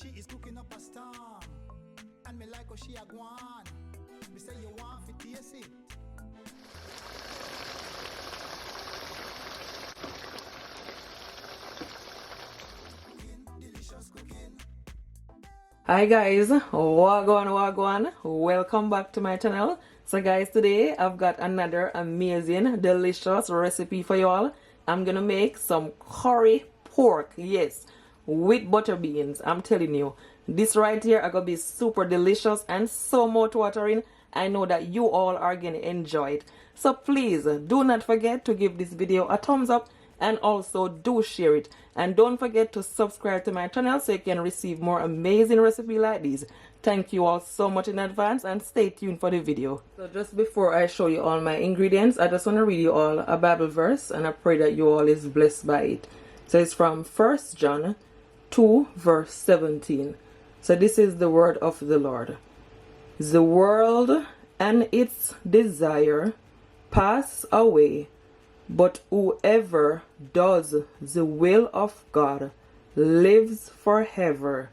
she is cooking up a storm. And me like how she a gwan. Me say you want to taste it. Delicious cooking. Hi guys, wagwan, welcome back to my channel. So guys, today I've got another amazing delicious recipe for you all. I'm gonna make some curry pork, yes, with butter beans. I'm telling you, this right here are gonna be super delicious and so mouth-watering. I know that you all are gonna enjoy it. So please do not forget to give this video a thumbs up and also do share it. And don't forget to subscribe to my channel so you can receive more amazing recipes like these. Thank you all so much in advance and stay tuned for the video. So just before I show you all my ingredients, I just want to read you all a Bible verse and I pray that you all is blessed by it. So it's from 1 John 2 verse 17. So this is the word of the Lord. The world and its desire pass away, but whoever does the will of God lives forever.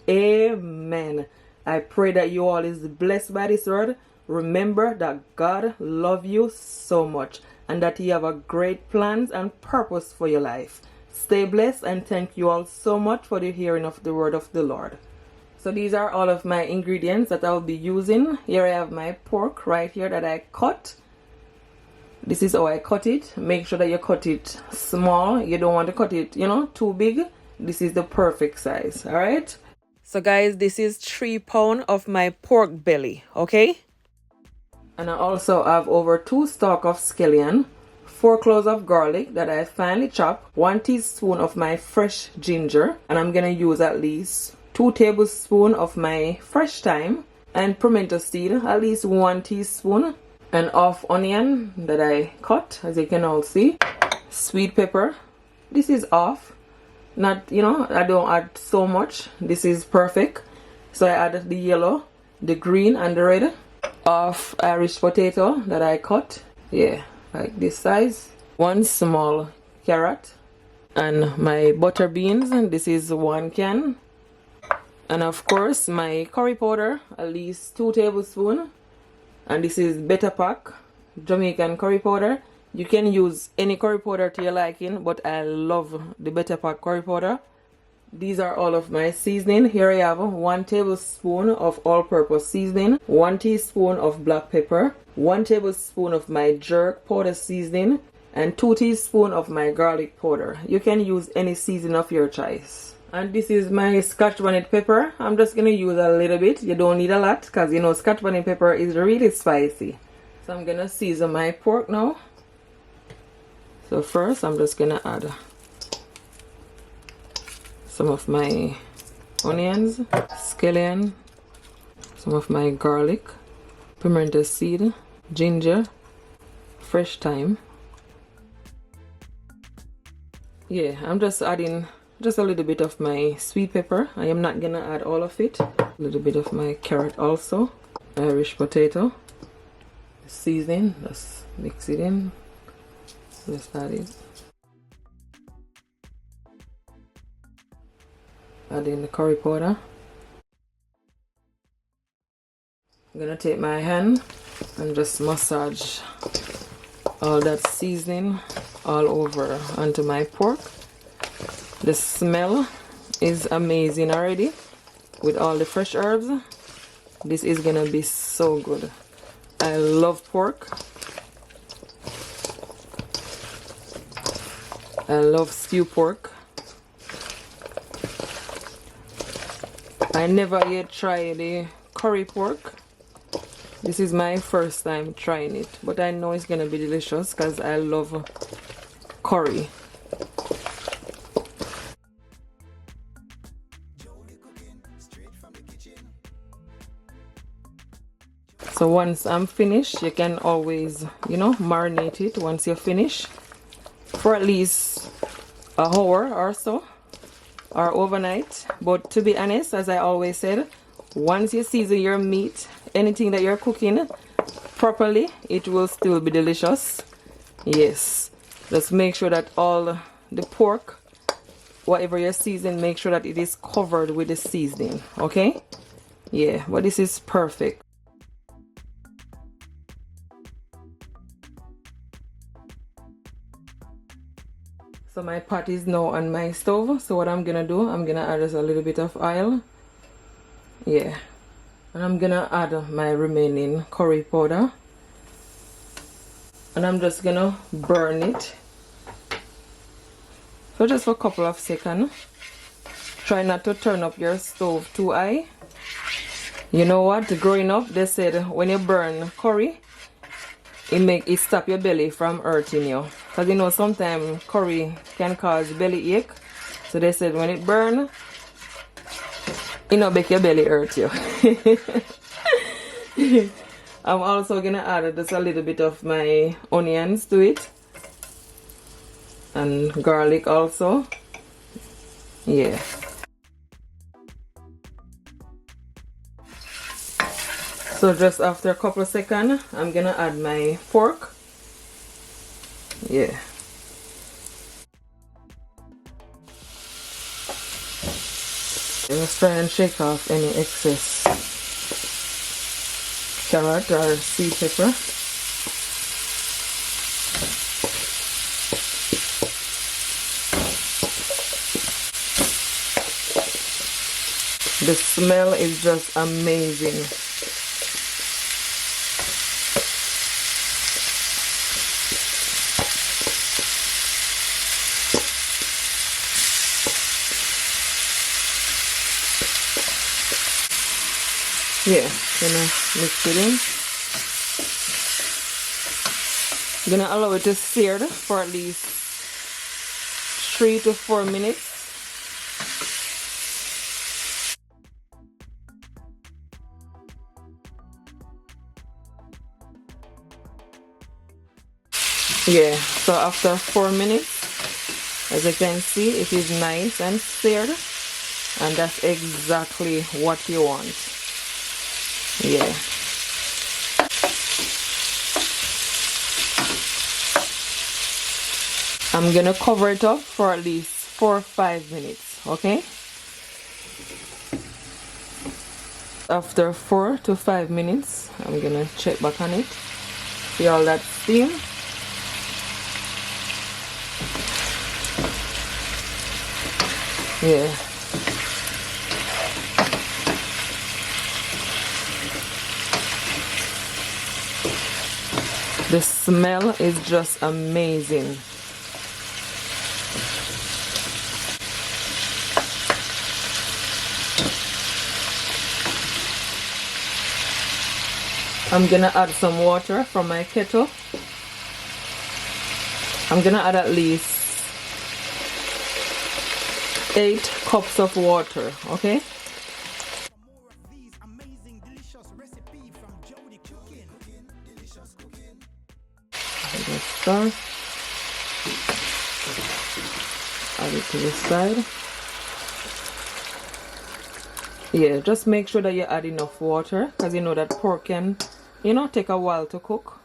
Amen. I pray that you all is blessed by this word. Remember that God loves you so much and that He have a great plans and purpose for your life. Stay blessed and thank you all so much for the hearing of the word of the Lord. So these are all of my ingredients that I will be using. Here I have my pork right here that I cut. This is how I cut it. Make sure that you cut it small. You don't want to cut it, too big. This is the perfect size. All right. So guys, this is 3 pounds of my pork belly. Okay. And I also have over 2 stalks of scallion, 4 cloves of garlic that I finely chopped, 1 teaspoon of my fresh ginger, and I'm gonna use at least 2 tablespoons of my fresh thyme, and pimento seed, at least 1 teaspoon. An half onion that I cut, as you can all see. Sweet pepper. This is half. Not, I don't add so much. This is perfect. So I add the yellow, the green, and the red. Half Irish potato that I cut. Yeah, like this size. 1 small carrot. And my butter beans. And this is 1 can. And of course, my curry powder, at least 2 tablespoons. And this is Better Pack Jamaican curry powder. You can use any curry powder to your liking, but I love the Better Pack curry powder. These are all of my seasoning. Here I have 1 tablespoon of all-purpose seasoning, 1 teaspoon of black pepper, 1 tablespoon of my jerk powder seasoning, and 2 teaspoons of my garlic powder. You can use any seasoning of your choice. And this is my scotch bonnet pepper. I'm just going to use a little bit. You don't need a lot because scotch bonnet pepper is really spicy. So I'm going to season my pork now. So first I'm just going to add some of my onions, scallion, some of my garlic, pimento seed, ginger, fresh thyme. Yeah, I'm just adding just a little bit of my sweet pepper. I am not gonna add all of it. A little bit of my carrot also. Irish potato. Seasoning. Just mix it in. Just add it. Add in the curry powder. I'm gonna take my hand and just massage all that seasoning all over onto my pork. The smell is amazing already with all the fresh herbs. This is gonna be so good. I love pork. I love stew pork. I never yet tried the curry pork. This is my first time trying it, but I know it's gonna be delicious because I love curry. So once I'm finished, you can always, marinate it once you're finished for at least an hour or so, or overnight. But to be honest, as I always said, once you season your meat, anything that you're cooking properly, it will still be delicious. Yes, just make sure that all the pork whatever you're seasoning, make sure that it is covered with the seasoning, okay? Yeah, but this is perfect. So my pot is now on my stove. So what I'm gonna do, I'm gonna add just a little bit of oil. Yeah. And I'm gonna add my remaining curry powder. And I'm just gonna burn it. So just for a couple of seconds. Try not to turn up your stove too high. You know what? Growing up, they said when you burn curry, it stop your belly from hurting you. Because you know sometimes curry can cause belly ache. So they said when it burn, it not make your belly hurt you. I'm also gonna add just a little bit of my onions to it. And garlic also. Yeah. So just after a couple of seconds, I'm gonna add my pork. Yeah. Let's try and shake off any excess carrot or sweet pepper. The smell is just amazing. Yeah, gonna mix it in. Gonna allow it to sear for at least 3 to 4 minutes. Yeah, so after 4 minutes, as you can see, it is nice and seared, and that's exactly what you want. Yeah. I'm gonna cover it up for at least 4 or 5 minutes, okay? After 4 to 5 minutes, I'm gonna check back on it. See all that steam? Yeah. The smell is just amazing. I'm gonna add some water from my kettle. I'm gonna add at least 8 cups of water, okay? Start. Add it to the side. Yeah, just make sure that you add enough water, because you know that pork can, you know, take a while to cook.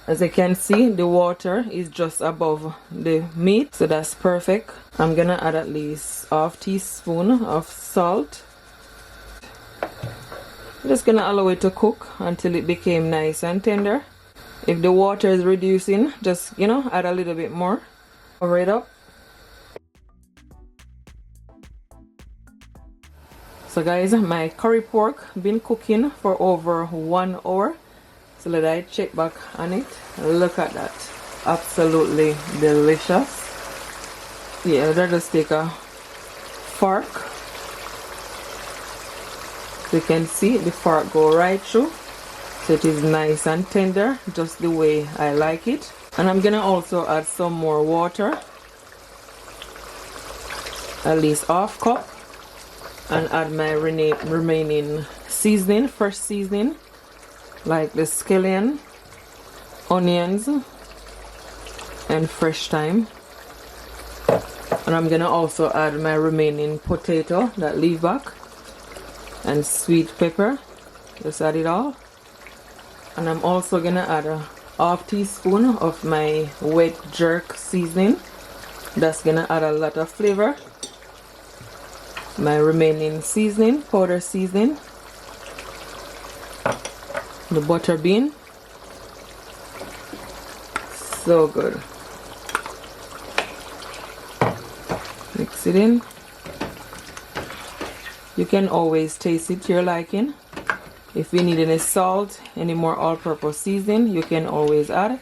As you can see, the water is just above the meat, so that's perfect. I'm gonna add at least ½ teaspoon of salt. I'm just gonna allow it to cook until it became nice and tender. If the water is reducing, just, you know, add a little bit more. Cover it up. So guys, my curry pork been cooking for over 1 hour. So let I check back on it. Look at that. Absolutely delicious. Yeah, let's just take a fork. So you can see the fork go right through. So it is nice and tender, just the way I like it. And I'm gonna also add some more water. At least ½ cup. And add my remaining seasoning, fresh seasoning. Like the scallion, onions, and fresh thyme. And I'm gonna also add my remaining potato that leave back, and sweet pepper. Just add it all. And I'm also gonna add a ½ teaspoon of my wet jerk seasoning. That's gonna add a lot of flavor. my remaining seasoning, powder seasoning, the butter bean. So good. Mix it in. You can always taste it to your liking. If you need any salt, any more all-purpose seasoning, you can always add.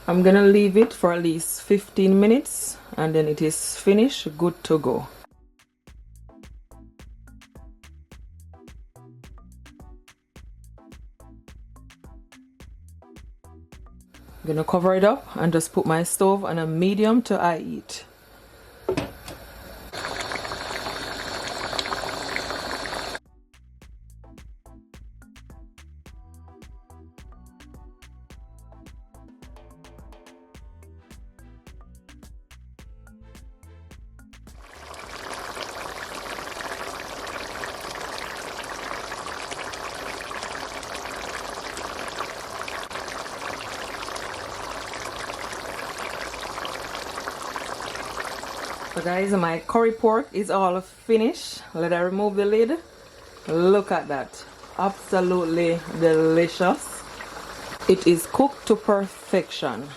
I'm gonna leave it for at least 15 minutes and then it is finished, good to go. I'm gonna cover it up and just put my stove on a medium to high heat. So guys, my curry pork is all finished. Let I remove the lid. Look at that. Absolutely delicious. It is cooked to perfection.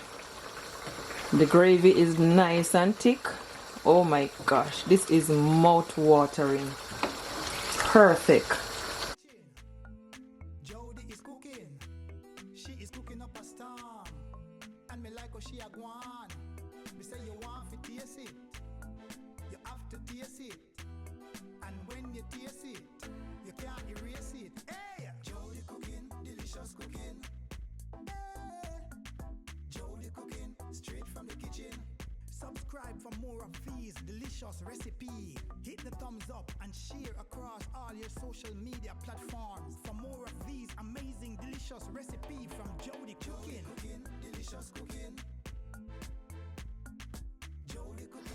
The gravy is nice and thick. Oh my gosh, this is mouth-watering. Perfect. Jody is cooking. She is cooking up a storm. And me like how she a gwan. Me say you want to taste it. You have to taste it. And when you taste it, you can't erase it. Hey! Jody cooking, delicious cooking. Hey! Jody cooking, straight from the kitchen. Subscribe for more of these delicious recipes. Hit the thumbs up and share across all your social media platforms for more of these amazing delicious recipes from Jody Cooking. Delicious cooking. Jody Cooking.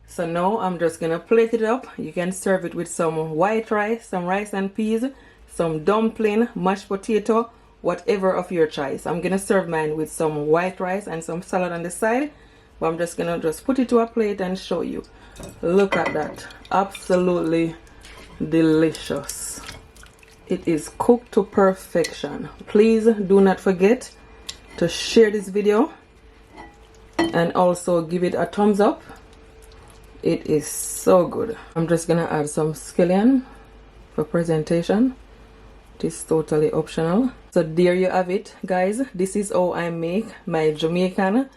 So now I'm just gonna plate it up. You can serve it with some white rice, some rice and peas, some dumpling, mashed potato, whatever of your choice. I'm gonna serve mine with some white rice and some salad on the side, but I'm just gonna put it to a plate and show you. Look at that. Absolutely delicious. It is cooked to perfection. Please do not forget to share this video and also give it a thumbs up. It is so good. I'm just gonna add some scallion for presentation. It is totally optional. So there you have it, guys. This is how I make my Jamaican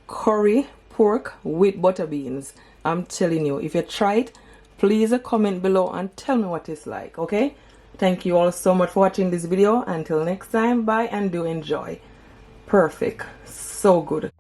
curry pork with butter beans. I'm telling you, if you try it, please comment below and tell me what it's like, okay? Thank you all so much for watching this video. Until next time, bye and do enjoy. Perfect. So good.